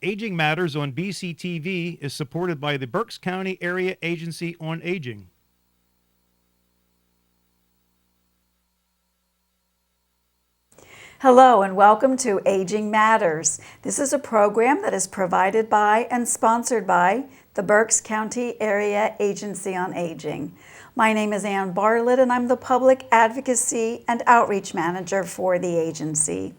Aging Matters on BCTV is supported by the Berks County Area Agency on Aging. Hello and welcome to Aging Matters. This is a program that is provided by and sponsored by the Berks County Area Agency on Aging. My name is Barlet and I'm the Public Advocacy and Outreach Manager for the agency.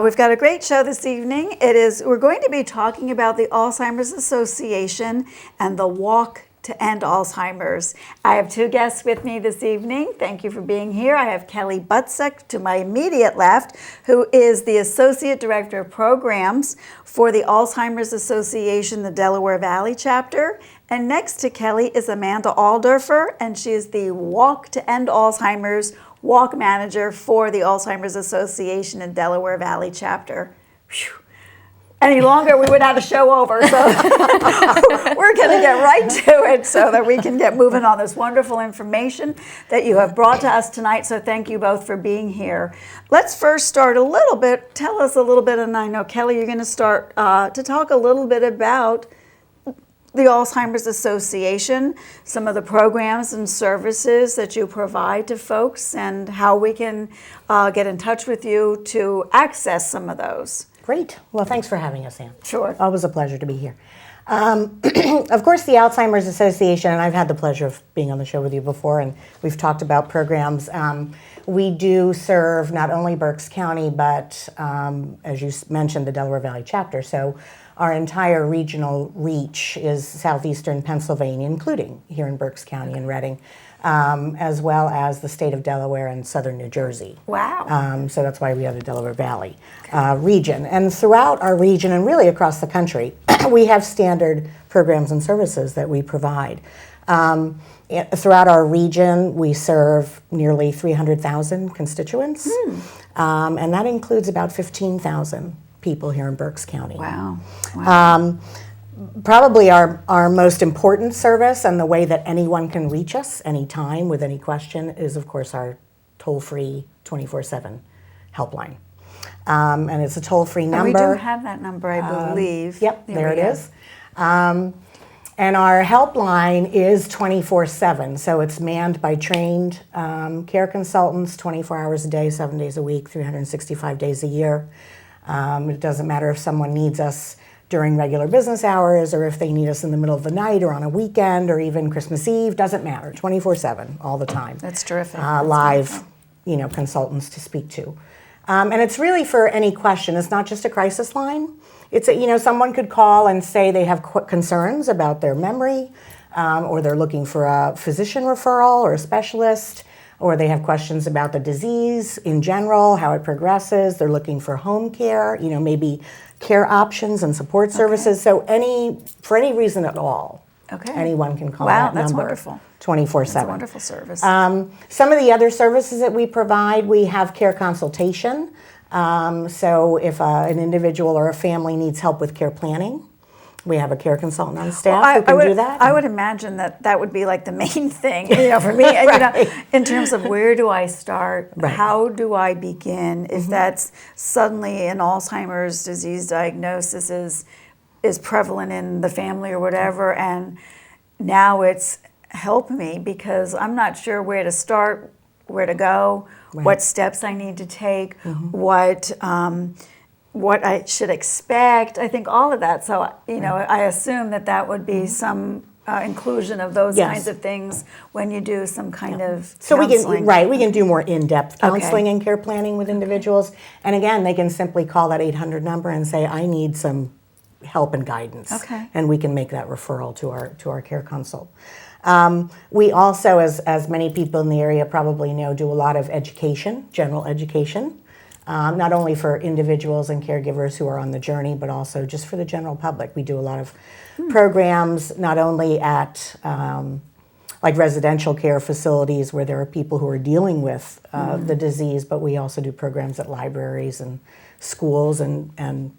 We've got a great show this evening. We're going to be talking about the Alzheimer's Association and the Walk to End Alzheimer's. I have two guests with me this evening. Thank you for being here. I have Kellie Butsack to my immediate left, who is the Associate Director of Programs for the Alzheimer's Association, the Delaware Valley chapter. And next to Kellie is Amanda Alderfer, and she is the Walk to End Alzheimer's Walk Manager for the Alzheimer's Association in Delaware Valley chapter. Whew. Any longer, we would have a show over. So we're going to get right to it so that we can get moving on this wonderful information that you have brought to us tonight. So thank you both for being here. Let's first start a little bit. Tell us a little bit, and I know, Kellie, you're going to start to talk a little bit about the Alzheimer's Association, some of the programs and services that you provide to folks, and how we can get in touch with you to access some of those. Great. Well, thanks for having us, Ann. Sure. Always a pleasure to be here. Of course, the Alzheimer's Association, and I've had the pleasure of being on the show with you before, and we've talked about programs. We do serve not only Berks County, but as you mentioned, the Delaware Valley chapter. So our entire regional reach is southeastern Pennsylvania, including here in Berks County and Reading, as well as the state of Delaware and southern New Jersey. Wow. So that's why we have the Delaware Valley region. And throughout our region, and really across the country, we have standard programs and services that we provide. Throughout our region, we serve nearly 300,000 constituents, and that includes about 15,000 people here in Berks County. Wow. Wow. Probably our most important service, and the way that anyone can reach us anytime with any question, is of course our toll-free 24/7 helpline. And it's a toll-free number. And we do have that number, I believe. Yep, there it is. And our helpline is 24/7, so it's manned by trained care consultants 24 hours a day, 7 days a week, 365 days a year. It doesn't matter if someone needs us during regular business hours, or if they need us in the middle of the night, or on a weekend, or even Christmas Eve. Doesn't matter. 24/7, all the time. That's terrific. Live, consultants to speak to, and it's really for any question. It's not just a crisis line. It's someone could call and say they have concerns about their memory, or they're looking for a physician referral or a specialist, or they have questions about the disease in general, how it progresses. They're looking for home care, maybe care options and support services. So for any reason at all, anyone can call that number. Wow, that's wonderful. 24/7. That's a wonderful service. Some of the other services that we provide, we have care consultation. So if an individual or a family needs help with care planning, we have a care consultant on staff who can do that. I would imagine that would be like the main thing, for me. Right. In terms of where do I start? Right. How do I begin? If that's suddenly an Alzheimer's disease diagnosis is prevalent in the family or whatever, and now it's help me because I'm not sure where to start, where to go, what steps I need to take, what I should expect. I think all of that. So, I assume that would be some inclusion of those kinds of things when you do some kind of counseling. We can do more in-depth counseling and care planning with individuals. And again, they can simply call that 800 number and say, I need some help and guidance. Okay. And we can make that referral to our care consult. We also, as many people in the area probably know, do a lot of education, general education. Not only for individuals and caregivers who are on the journey, but also just for the general public. We do a lot of programs, not only at like residential care facilities where there are people who are dealing with the disease, but we also do programs at libraries and schools and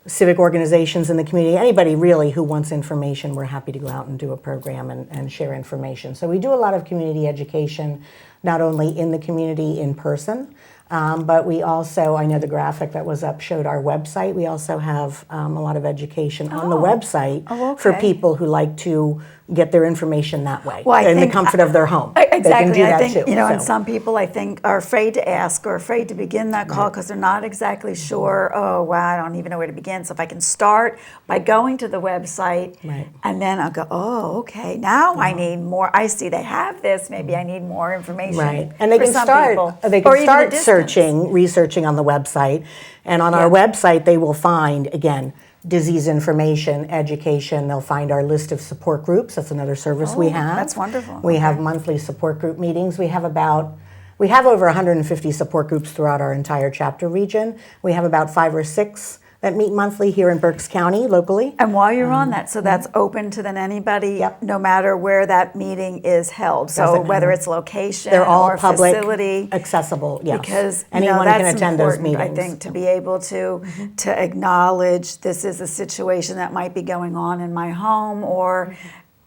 civic organizations in the community. Anybody really who wants information, we're happy to go out and do a program and share information. So we do a lot of community education, not only in the community in person, But we also, I know the graphic that was up showed our website. We also have a lot of education on the website for okay. people who like to get their information that way Well, I in the think- comfort of their home. Exactly. They can do I that think, too. and so. some people I think are afraid to ask or afraid to begin that call because they're not exactly sure, oh, wow, I don't even know where to begin. So if I can start by going to the website Right. and then I'll go, oh, okay, now I need more. I see they have this. Maybe I need more information. Right, and they for can some start. people. They Or can even a start distance. researching on the website, and on our website they will find again disease information, education. They'll find our list of support groups. That's another service we have. That's wonderful. We have Okay. monthly support group meetings. We have over 150 support groups throughout our entire chapter region. We have about 5 or 6 that meet monthly here in Berks County locally. And while you're on that, so that's open to then anybody, Yep. no matter where that meeting is held. So Doesn't whether matter. it's location They're all or public, facility. accessible. Yes, Because anyone that's can attend those important, meetings. I think, to be able to acknowledge this is a situation that might be going on in my home or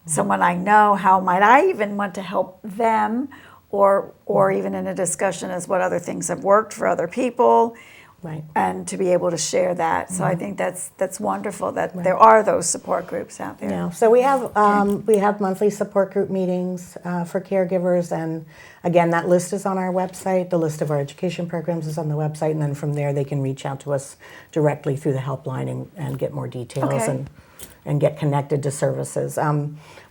someone I know. How might I even want to help them, or even in a discussion as what other things have worked for other people. Right. And to be able to share that. So I think that's wonderful that there are those support groups out there. Yeah, so we have monthly support group meetings for caregivers, and again, that list is on our website. The list of our education programs is on the website, and then from there they can reach out to us directly through the helpline and get more details Okay. and get connected to services.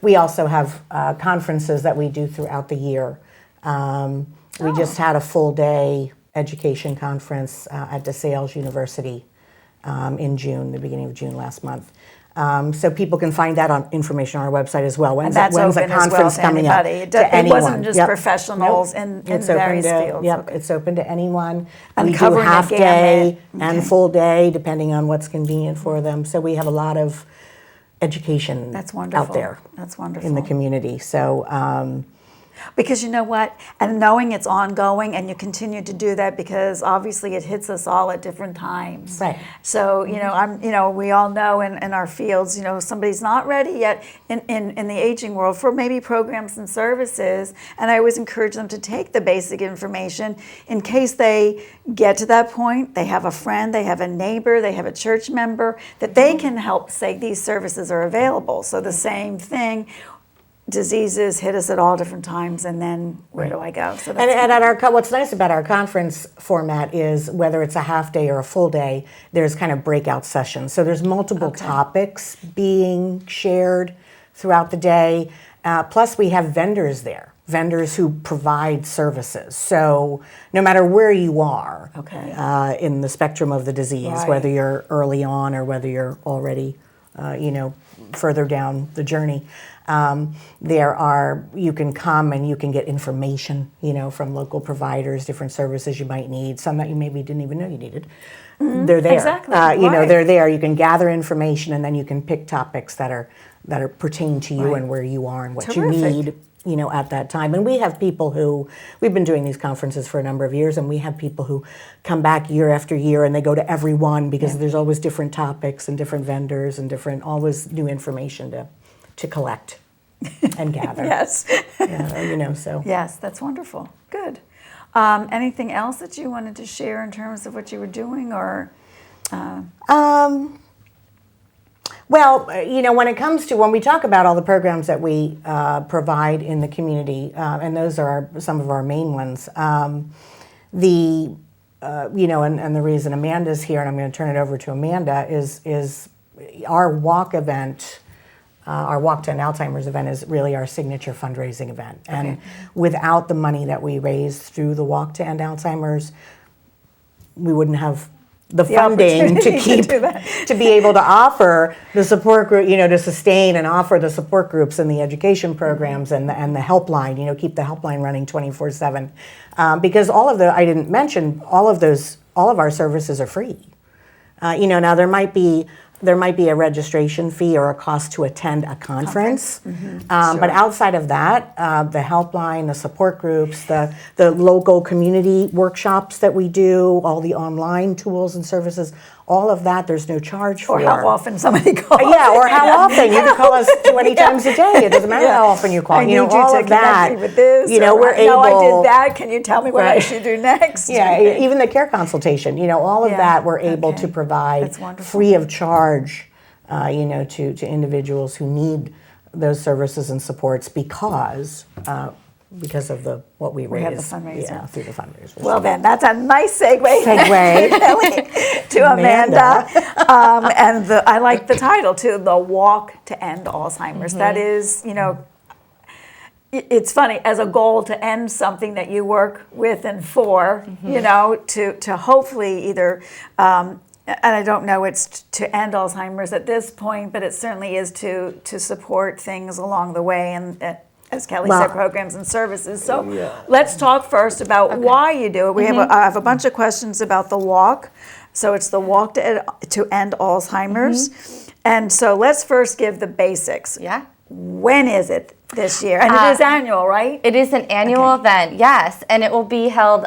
We also have conferences that we do throughout the year. We just had a full day education conference at DeSales University in June, the beginning of June last month. So people can find that on information on our website as well. And that's open as well to anybody. It wasn't just professionals in It's open various to, fields. Yep, Okay. it's open to anyone. And We do covering the half day gamut. and full day, depending on what's convenient for them. So we have a lot of education That's wonderful. out there That's wonderful. in the community. So Because you know what? And knowing it's ongoing and you continue to do that because obviously it hits us all at different times. Right. So, we all know in our fields, somebody's not ready yet in the aging world for maybe programs and services. And I always encourage them to take the basic information in case they get to that point, they have a friend, they have a neighbor, they have a church member that they can help say these services are available. So the same thing. Diseases hit us at all different times, and then where do I go? So that's And at our what's nice about our conference format is whether it's a half day or a full day, there's kind of breakout sessions. So there's multiple topics being shared throughout the day. Plus, we have vendors there, vendors who provide services. So no matter where you are in the spectrum of the disease, Right. whether you're early on or whether you're already, further down the journey. You can come and you can get information, from local providers, different services you might need, some that you maybe didn't even know you needed. They're there. Exactly. They're Right. there. You can gather information and then you can pick topics that are pertain to you Right. and where you are and what Terrific. you need, at that time. And we have people we've been doing these conferences for a number of years, and we have people who come back year after year and they go to every one because there's always different topics and different vendors and always new information to collect and gather. yes. So. Yes, that's wonderful. Good. Anything else that you wanted to share in terms of what you were doing, or? Well, when we talk about all the programs that we provide in the community, and those are some of our main ones, and the reason Amanda's here, and I'm going to turn it over to Amanda, is our walk event. Our Walk to End Alzheimer's event is really our signature fundraising event. And without the money that we raise through the Walk to End Alzheimer's, we wouldn't have the funding to keep to be able to offer the support group, to sustain and offer the support groups and the education programs and the helpline, keep the helpline running 24/7. Because I didn't mention all of our services are free. Now there might be a registration fee or a cost to attend a conference. But outside of that, the helpline, the support groups, the local community workshops that we do, all the online tools and services, all of that, there's no charge for. Or how often somebody calls. Yeah, or how often. You can call us 20 times a day. It doesn't matter how often you call. I need you all to of that. connect me with this. We're able. No, I did that. Can you tell me what I Right. should do next? Yeah, even the care consultation. All of Yeah, that we're able okay. to provide That's wonderful. free of charge. To individuals who need those services and supports because of what we raise. have the fundraiser. Yeah, through the fundraiser. Well, then, that's a nice segue. Segue. To Amanda. And I like the title, too, The Walk to End Alzheimer's. That is, it's funny, as a goal to end something that you work with and for, to hopefully either, and I don't know it's to end Alzheimer's at this point, but it certainly is to support things along the way and as Kellie said, programs and services. So let's talk first about why you do it. I have a bunch of questions about the walk. So it's the walk to end Alzheimer's. And so let's first give the basics. Yeah. When is it this year? And it is annual, right? It is an annual event, yes. And it will be held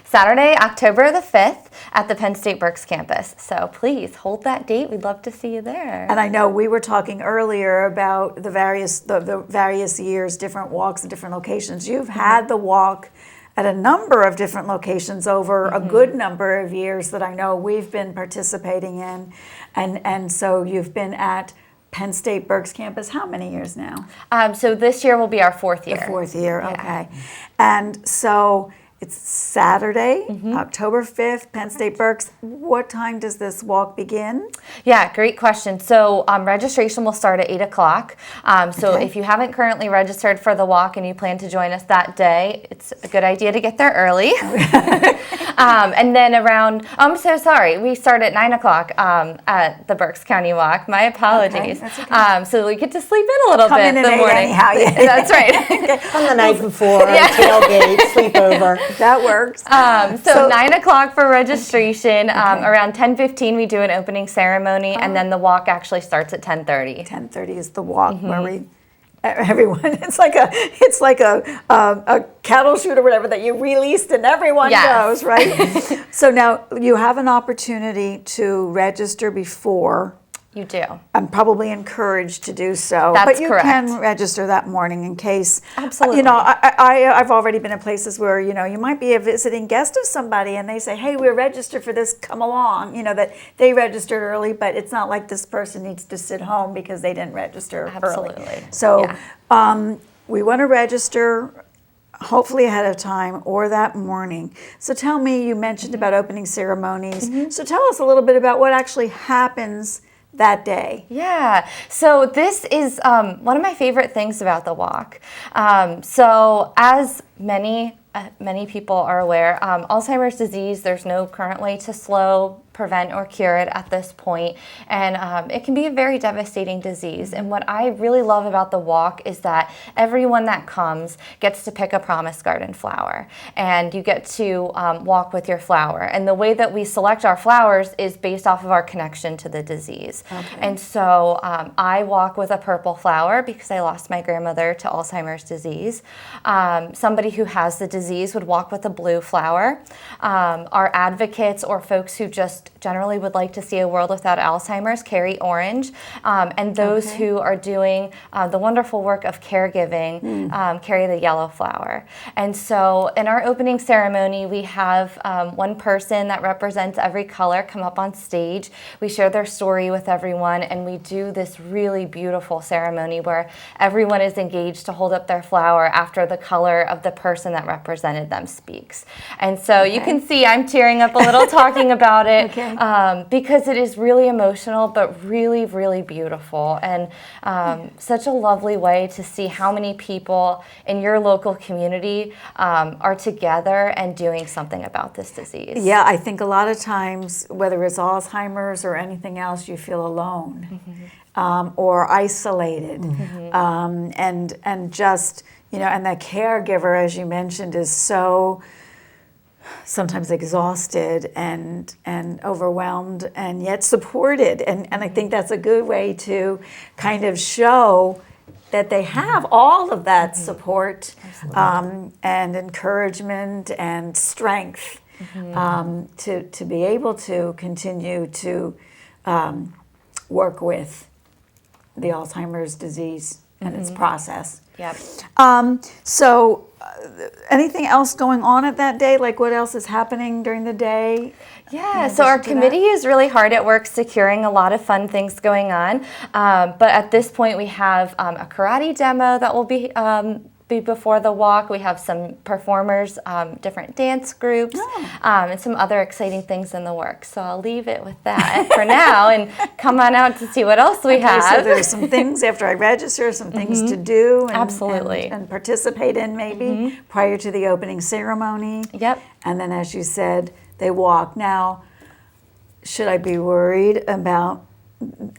Saturday, October the 5th at the Penn State Berks campus. So please hold that date. We'd love to see you there. And I know we were talking earlier about the various years, different walks at different locations. You've had the walk at a number of different locations over a good number of years that I know we've been participating in. And so you've been at Penn State Berks campus, how many years now? So this year will be our 4th year. The 4th year, okay. And so it's Saturday, October 5th, Penn State Berks. What time does this walk begin? Yeah, great question. So registration will start at 8 o'clock. So if you haven't currently registered for the walk and you plan to join us that day, it's a good idea to get there early. And then I'm so sorry, we start at 9 o'clock at the Berks County Walk. My apologies. Okay, that's okay. So we get to sleep in a little Come bit in in at the 8 morning. anyhow, yeah. That's right. On the night before, tailgate, sleepover. That works. So 9 o'clock for registration. Around 10:15 we do an opening ceremony, and then the walk actually starts at 10:30. 10:30 is the walk where everyone. It's like a cattle shoot or whatever that you released and everyone goes, right? So now you have an opportunity to register before. You do. I'm probably encouraged to do so. That's but you correct. can register that morning in case. Absolutely. I've already been in places where, you might be a visiting guest of somebody and they say, hey, we're registered for this, come along. That they registered early, but it's not like this person needs to sit home because they didn't register early. Absolutely. So we want to register hopefully ahead of time or that morning. So tell me, you mentioned about opening ceremonies. So tell us a little bit about what actually happens that day. Yeah, so this is one of my favorite things about the walk. So as many people are aware, Alzheimer's disease, there's no current way to slow, prevent, or cure it at this point. And it can be a very devastating disease. And what I really love about the walk is that everyone that comes gets to pick a Promise Garden flower. And you get to walk with your flower. And the way that we select our flowers is based off of our connection to the disease. Okay. And so I walk with a purple flower because I lost my grandmother to Alzheimer's disease. Somebody who has the disease would walk with a blue flower. Our advocates or folks who just generally would like to see a world without Alzheimer's carry orange. And those who are doing the wonderful work of caregiving carry the yellow flower. And so in our opening ceremony, we have one person that represents every color come up on stage. We share their story with everyone, and we do this really beautiful ceremony where everyone is engaged to hold up their flower after the color of the person that represented them speaks. And so you can see I'm tearing up a little talking about it because it is really emotional, but really, really beautiful. And such a lovely way to see how many people in your local community are together and doing something about this disease. Yeah, I think a lot of times, whether it's Alzheimer's or anything else, you feel alone or isolated. And just, and the caregiver, as you mentioned, is so sometimes exhausted and overwhelmed and yet supported. And I think that's a good way to kind of show that they have all of that support and encouragement and strength to be able to continue to work with the Alzheimer's disease and its process. Yep. So, anything else going on at that day? Like, what else is happening during the day? Yeah, so our committee is really hard at work securing a lot of fun things going on. But at this point, we have a karate demo that will be before the walk. We have some performers, different dance groups, and some other exciting things in the works. So I'll leave it with that for now and come on out to see what else we have. So there's some things after I register, some things to do. And, Absolutely. And participate in maybe prior to the opening ceremony. Yep. And then, as you said, they walk. Now, should I be worried about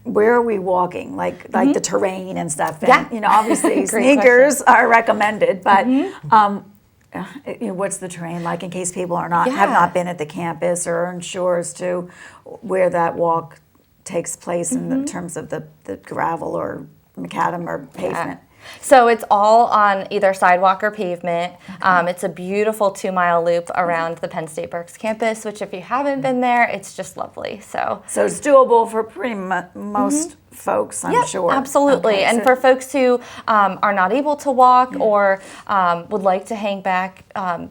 where are we walking? Like the terrain and stuff. And, Yeah. you know, obviously Great sneakers are recommended, but you know, what's the terrain like in case people are not have Yeah. not been at the campus or aren't sure as to where that walk takes place in the terms of the gravel or macadam or pavement? So it's all on either sidewalk or pavement. It's a beautiful 2-mile loop around the Penn State Berks campus, which if you haven't been there, it's just lovely. So it's doable for pretty most folks, I'm sure. Absolutely. Okay, and so- for folks who are not able to walk or would like to hang back,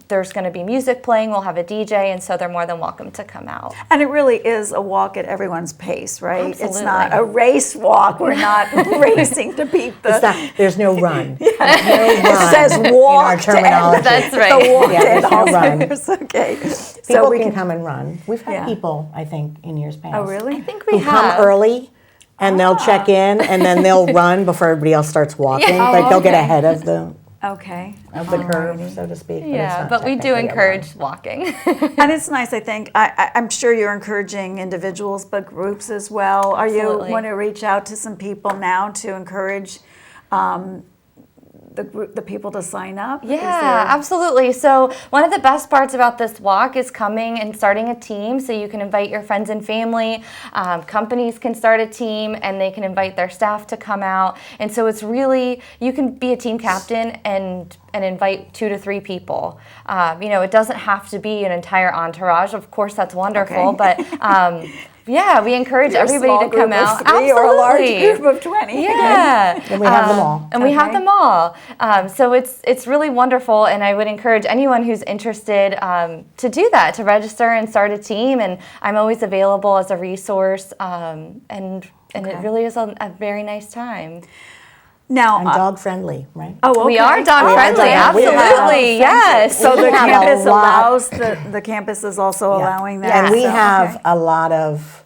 there's going to be music playing. We'll have a DJ, and so they're more than welcome to come out. And it really is a walk at everyone's pace, right? It's Absolutely. not a race walk. We're not racing to beat the... It's not, there's no run. There's no run says in our walk to terminology. That's right. The walk Yeah, there's no run. Alzheimer's. Okay. People So we can come and run. We've had Yeah. people, I think, in years past. Oh, really? I think we Who have. come early and they'll check in and then they'll run before everybody else starts walking. Yeah. Like they'll get okay. ahead of the Okay. curve, so to speak. Yeah, it's but not we do technically a run. encourage walking. And it's nice, I think. I'm sure you're encouraging individuals, but groups as well. Are you Absolutely. want to reach out to some people now to encourage the people to sign up? Is Yeah, there- absolutely. So one of the best parts about this walk is coming and starting a team. So you can invite your friends and family. Companies can start a team, and they can invite their staff to come out. And so it's really, you can be a team captain and invite 2 to 3 people. You know, it doesn't have to be an entire entourage. Of course, that's wonderful, Okay. but. Yeah, we encourage You're a small everybody to group come of out. 3 or a large Absolutely. group of 20. Yeah, And we have them all. and we have Okay. them all. So it's really wonderful, and I would encourage anyone who's interested to do that, to register and start a team. And I'm always available as a resource, and it Okay. really is a very nice time. Now, And dog friendly, right? oh, okay. We are dog are friendly, dog- we have- absolutely, yes. So the We have a campus lot- allows, the campus is also allowing that. And we so, have okay. a lot of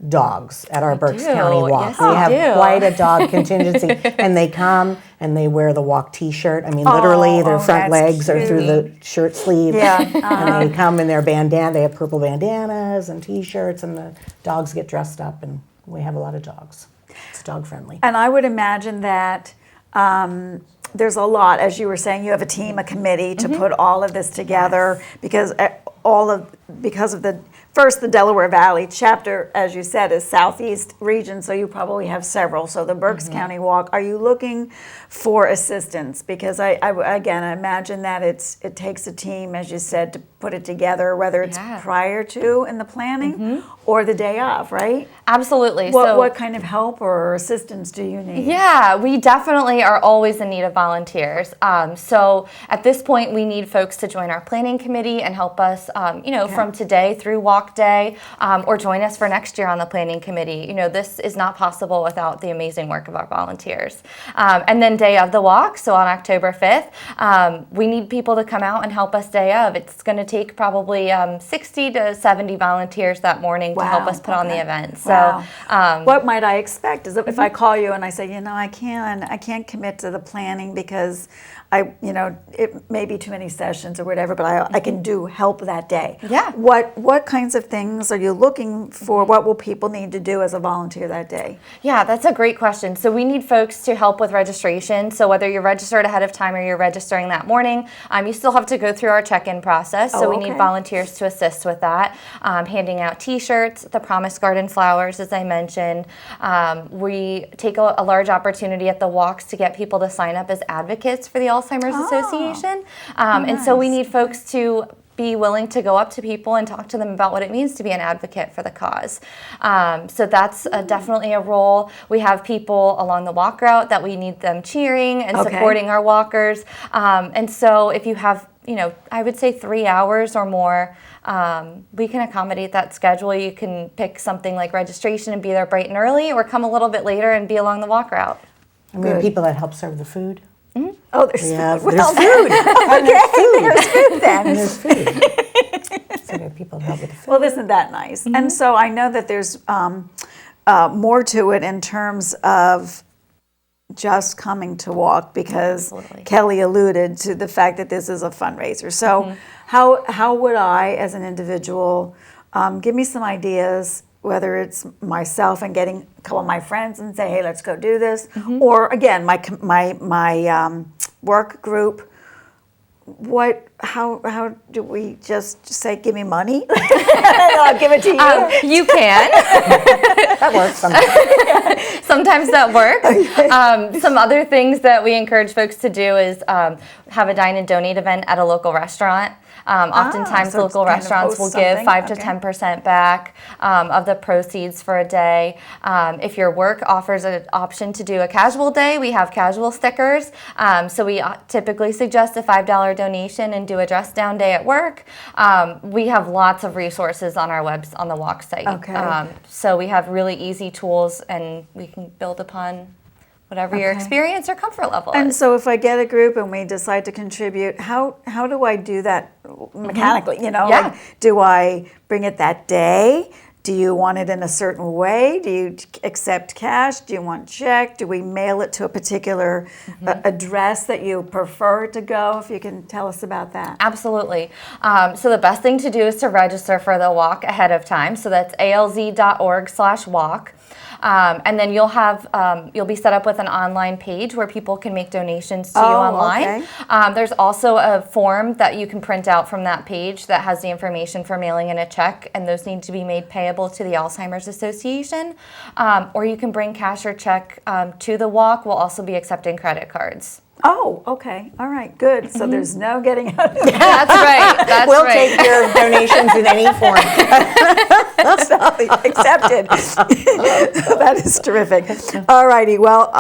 dogs at our Berks do. County walk. Yes, we we have do. quite a dog contingency, and they come and they wear the walk T-shirt. I mean, literally, their front that's legs are through the shirt sleeve. Yeah, And they come in their bandana. They have purple bandanas and T-shirts, and the dogs get dressed up, and we have a lot of dogs. It's dog friendly. And I would imagine that there's a lot, as you were saying, you have a team, a committee to put all of this together because of the Delaware Valley chapter, as you said, is Southeast region, so you probably have several. So the Berks County Walk, are you looking for assistance? Because I imagine that it takes a team, as you said, to put it together, whether it's Yeah. prior to in the planning or the day of, right? Absolutely. What kind of help or assistance do you need? Yeah, we definitely are always in need of volunteers. So at this point, we need folks to join our planning committee and help us, from today through Walk Day, or join us for next year on the planning committee. You know, this is not possible without the amazing work of our volunteers. And then day of the walk, so on October 5th, we need people to come out and help us day of. It's going to take probably 60 to 70 volunteers that morning to help Wow, us put on the okay. event. So. Wow. What might I expect? Is if I call you and I say, I can't commit to the planning because it may be too many sessions or whatever, but I can do help that day. Yeah. What kinds of things are you looking for? What will people need to do as a volunteer that day? Yeah, that's a great question. So we need folks to help with registration. So whether you're registered ahead of time or you're registering that morning, you still have to go through our check-in process. So we need okay. volunteers to assist with that, handing out T-shirts, the Promise Garden flowers, as I mentioned. We take a large opportunity at the walks to get people to sign up as advocates for the Alzheimer's Association. And so we need folks to be willing to go up to people and talk to them about what it means to be an advocate for the cause. So that's definitely a role. We have people along the walk route that we need them cheering and supporting our walkers. And so if you have, I would say 3 hours or more, we can accommodate that schedule. You can pick something like registration and be there bright and early, or come a little bit later and be along the walk route. And we have people that help serve the food. Oh, there's Yeah, food. there's Well, food. there's food then. And there's food. So there are people that help with the food. Well, isn't that nice? And so I know that there's more to it in terms of just coming to walk, because Absolutely. Kelly alluded to the fact that this is a fundraiser. So how would I, as an individual, give me some ideas, whether it's myself and getting a couple of my friends and say, hey, let's go do this, or again, my work group. How do we just say, give me money? And I'll give it to you. You can. That works sometimes. Sometimes that works. Some other things that we encourage folks to do is have a dine and donate event at a local restaurant. Oftentimes, so local kind of restaurants will host give something. 5 to 10% back of the proceeds for a day. If your work offers an option to do a casual day, we have casual stickers. So we typically suggest a $5 donation and do a dress down day at work. We have lots of resources on our on the walk site. Okay. So we have really easy tools, and we can build upon whatever your experience or comfort level And is. so if I get a group and we decide to contribute, how do I do that mechanically? Yeah. Like, do I bring it that day? Do you want it in a certain way? Do you accept cash? Do you want check? Do we mail it to a particular address that you prefer to go? If you can tell us about that. Absolutely. So the best thing to do is to register for the walk ahead of time. So that's alz.org/walk. And then you'll be set up with an online page where people can make donations to you online. Okay. There's also a form that you can print out from that page that has the information for mailing in a check, and those need to be made payable to the Alzheimer's Association. Or you can bring cash or check to the walk. We'll also be accepting credit cards. Oh, okay. All right, good. So there's no getting out of it. That's right. That's We'll right. take your donations in any form. Accepted. That is terrific. All righty. Well,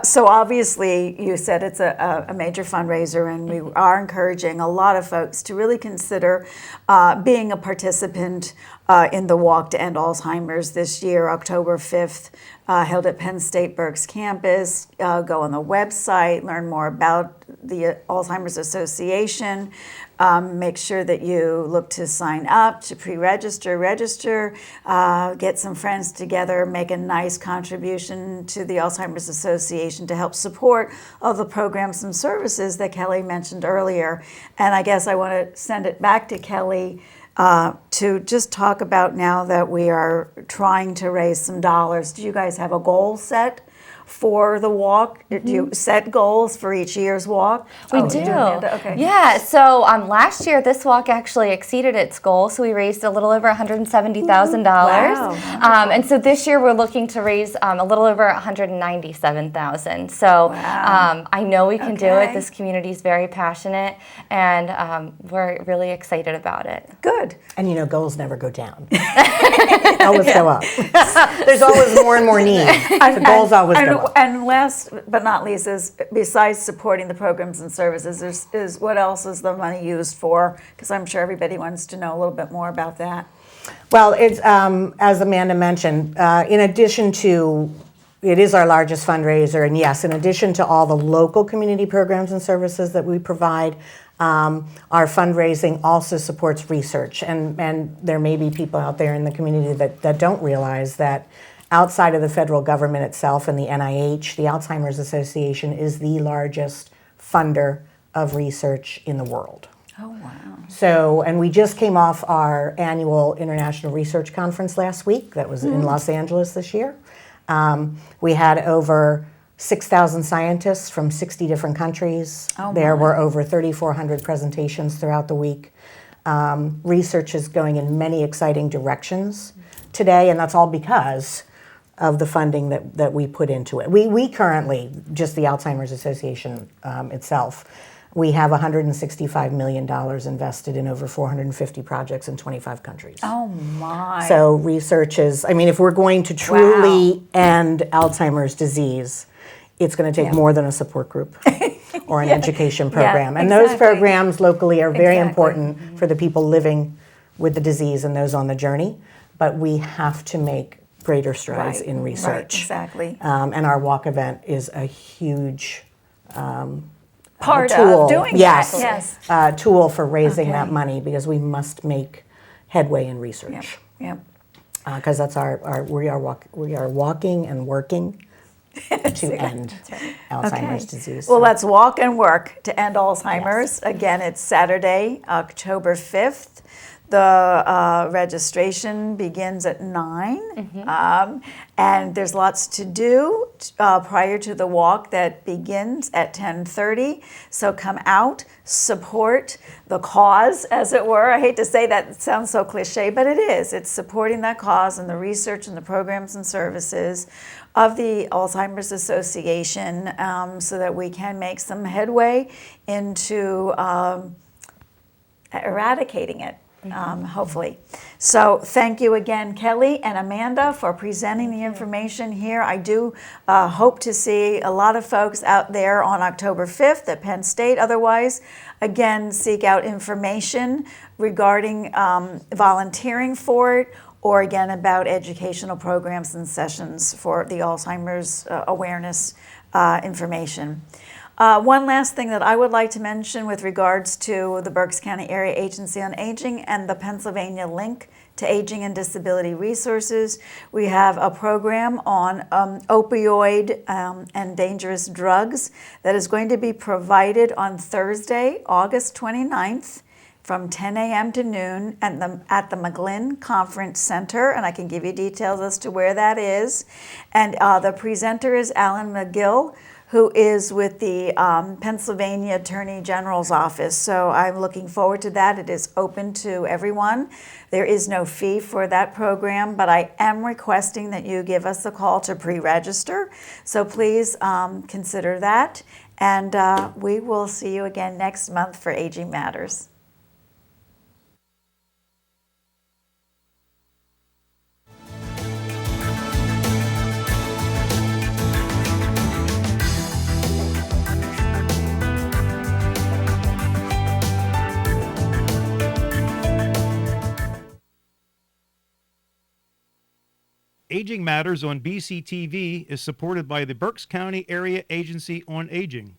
so obviously you said it's a major fundraiser, and we are encouraging a lot of folks to really consider being a participant in the Walk to End Alzheimer's this year, October 5th, held at Penn State Berks campus. Go on the website, learn more about the Alzheimer's Association. Make sure that you look to sign up, to pre-register, register, get some friends together, make a nice contribution to the Alzheimer's Association to help support all the programs and services that Kelly mentioned earlier. And I guess I want to send it back to Kelly to just talk about, now that we are trying to raise some dollars, do you guys have a goal set for the walk? Do you set goals for each year's walk? We Oh, do. you Amanda? Okay. Yeah. So last year, this walk actually exceeded its goal. So we raised a little over $170,000. Wow. And so this year, we're looking to raise a little over $197,000. So Wow. I know we can do Okay. it. This community is very passionate, and we're really excited about it. Good. And goals never go down. Always go up. There's always more and more need. The goals always go up. And last but not least is, besides supporting the programs and services, is what else is the money used for? Because I'm sure everybody wants to know a little bit more about that. Well, it's as Amanda mentioned, in addition to, it is our largest fundraiser, and yes, in addition to all the local community programs and services that we provide, our fundraising also supports research, and there may be people out there in the community that don't realize that outside of the federal government itself and the NIH, the Alzheimer's Association is the largest funder of research in the world. Oh, wow. So, and we just came off our annual International Research Conference last week. That was in Los Angeles this year. We had over 6,000 scientists from 60 different countries. Oh, there my. were over 3,400 presentations throughout the week. Research is going in many exciting directions today, and that's all because of the funding that we put into it. We currently, just the Alzheimer's Association itself, We have $165 million invested in over 450 projects in 25 countries. Oh my. So research is, I mean, if we're going to truly end Alzheimer's disease, it's going to take more than a support group or an education program. And those exactly. programs locally are very Exactly. important for the people living with the disease and those on the journey. But we have to make greater strides Right, in right, research. exactly. And our walk event is a huge Part tool. of doing yes, that. Yes. Tool for raising Okay. that money, because we must make headway in research. Yep. Because that's we are walking and working to end Alzheimer's disease. Well, let's walk and work to end Alzheimer's. Again, it's Saturday, October 5th. The registration begins at 9, and there's lots to do prior to the walk that begins at 10:30. So come out, support the cause, as it were. I hate to say that, it sounds so cliche, but it is. It's supporting that cause and the research and the programs and services of the Alzheimer's Association, so that we can make some headway into eradicating it. Hopefully. So thank you again, Kellie and Amanda, for presenting the information here. I do hope to see a lot of folks out there on October 5th at Penn State. Otherwise, again, seek out information regarding volunteering for it, or again about educational programs and sessions for the Alzheimer's awareness information. One last thing that I would like to mention with regards to the Berks County Area Agency on Aging and the Pennsylvania link to Aging and Disability Resources. We have a program on opioid and dangerous drugs that is going to be provided on Thursday, August 29th from 10 a.m. to noon at the McGlynn Conference Center, and I can give you details as to where that is. And the presenter is Alan McGill, who is with the Pennsylvania Attorney General's office. So I'm looking forward to that. It is open to everyone. There is no fee for that program, but I am requesting that you give us a call to pre-register. So please consider that. And we will see you again next month for Aging Matters. Aging Matters on BCTV is supported by the Berks County Area Agency on Aging.